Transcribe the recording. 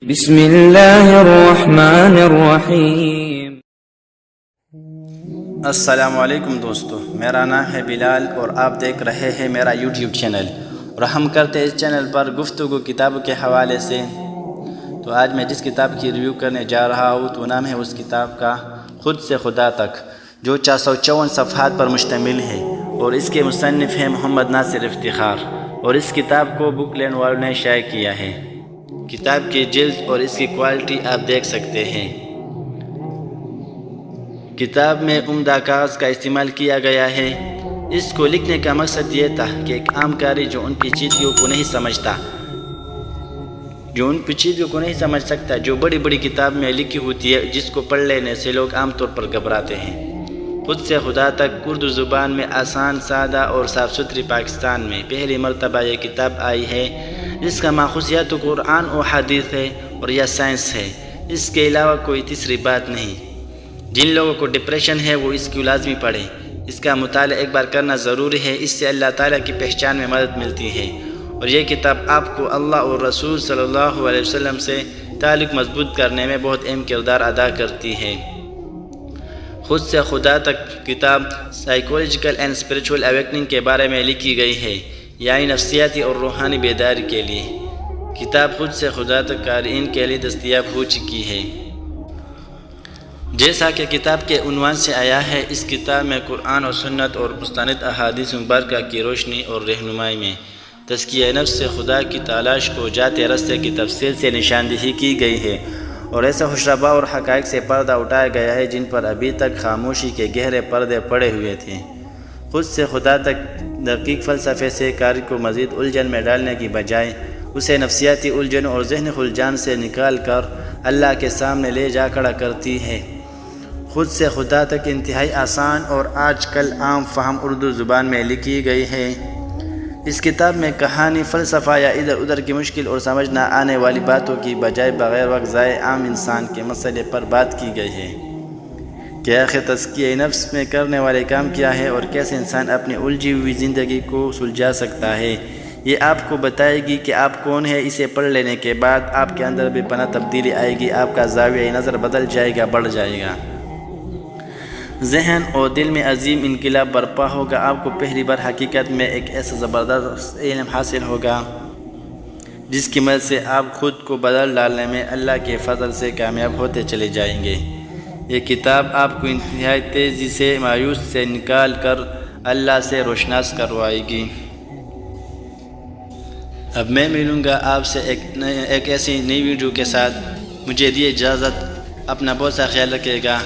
بسم اللہ الرحمن الرحیم۔ السلام علیکم دوستو، میرا نام ہے بلال اور آپ دیکھ رہے ہیں میرا یوٹیوب چینل، اور ہم کرتے اس چینل پر گفتگو کتابوں کے حوالے سے۔ تو آج میں جس کتاب کی ریویو کرنے جا رہا ہوں تو نام ہے اس کتاب کا خود سے خدا تک، جو 454 صفحات پر مشتمل ہے، اور اس کے مصنف ہیں محمد ناصر افتخار، اور اس کتاب کو بک لینڈ والوں نے شائع کیا ہے۔ کتاب کی جلد اور اس کی کوالٹی آپ دیکھ سکتے ہیں۔ کتاب میں عمدہ کاغذ کا استعمال کیا گیا ہے۔ اس کو لکھنے کا مقصد یہ تھا کہ ایک عام قاری جو ان پیچیدگیوں کو نہیں سمجھ سکتا، جو بڑی بڑی کتاب میں لکھی ہوتی ہے، جس کو پڑھ لینے سے لوگ عام طور پر گھبراتے ہیں۔ خود سے خدا تک اردو زبان میں آسان، سادہ اور صاف ستھری پاکستان میں پہلی مرتبہ یہ کتاب آئی ہے، جس کا ماخوذیت قرآن و حدیث ہے اور یہ سائنس ہے۔ اس کے علاوہ کوئی تیسری بات نہیں۔ جن لوگوں کو ڈپریشن ہے وہ اس کو لازمی پڑھیں۔ اس کا مطالعہ ایک بار کرنا ضروری ہے، اس سے اللہ تعالیٰ کی پہچان میں مدد ملتی ہے، اور یہ کتاب آپ کو اللہ اور رسول صلی اللہ علیہ وسلم سے تعلق مضبوط کرنے میں بہت اہم کردار ادا کرتی ہے۔ خود سے خدا تک کتاب سائیکولوجیکل اینڈ اسپریچول اویکننگ کے بارے میں لکھی گئی ہے، یعنی نفسیاتی اور روحانی بیداری کے لیے۔ کتاب خود سے خدا تک قارئین کے لیے دستیاب ہو چکی ہے۔ جیسا کہ کتاب کے عنوان سے آیا ہے، اس کتاب میں قرآن و سنت اور مستند احادیث مبارکہ کی روشنی اور رہنمائی میں تزکیہ نفس سے خدا کی تلاش کو جاتے راستے کی تفصیل سے نشاندہی کی گئی ہے، اور ایسے ہوشربا اور حقائق سے پردہ اٹھایا گیا ہے جن پر ابھی تک خاموشی کے گہرے پردے پڑے ہوئے تھے۔ خود سے خدا تک دقیق فلسفے سے قاری کو مزید الجھن میں ڈالنے کی بجائے اسے نفسیاتی الجھنوں اور ذہنی خلجان سے نکال کر اللہ کے سامنے لے جا کھڑا کرتی ہے۔ خود سے خدا تک انتہائی آسان اور آج کل عام فہم اردو زبان میں لکھی گئی ہے۔ اس کتاب میں کہانی، فلسفہ یا ادھر ادھر کی مشکل اور سمجھ نہ آنے والی باتوں کی بجائے بغیر وقت ضائع عام انسان کے مسئلے پر بات کی گئی ہے کہ آخر تزکیہ نفس میں کرنے والے کام کیا ہے اور کیسے انسان اپنی الجھی ہوئی زندگی کو سلجھا سکتا ہے۔ یہ آپ کو بتائے گی کہ آپ کون ہیں۔ اسے پڑھ لینے کے بعد آپ کے اندر بے پناہ تبدیلی آئے گی، آپ کا زاویہ نظر بدل جائے گا، بڑھ جائے گا، ذہن اور دل میں عظیم انقلاب برپا ہوگا۔ آپ کو پہلی بار حقیقت میں ایک ایسا زبردست علم حاصل ہوگا جس کی مدد سے آپ خود کو بدل ڈالنے میں اللہ کے فضل سے کامیاب ہوتے چلے جائیں گے۔ یہ کتاب آپ کو انتہائی تیزی سے مایوس سے نکال کر اللہ سے روشناس کروائے گی۔ اب میں ملوں گا آپ سے ایک ایسی نئی ویڈیو کے ساتھ۔ مجھے دیے اجازت، اپنا بہت سا خیال رکھیے گا۔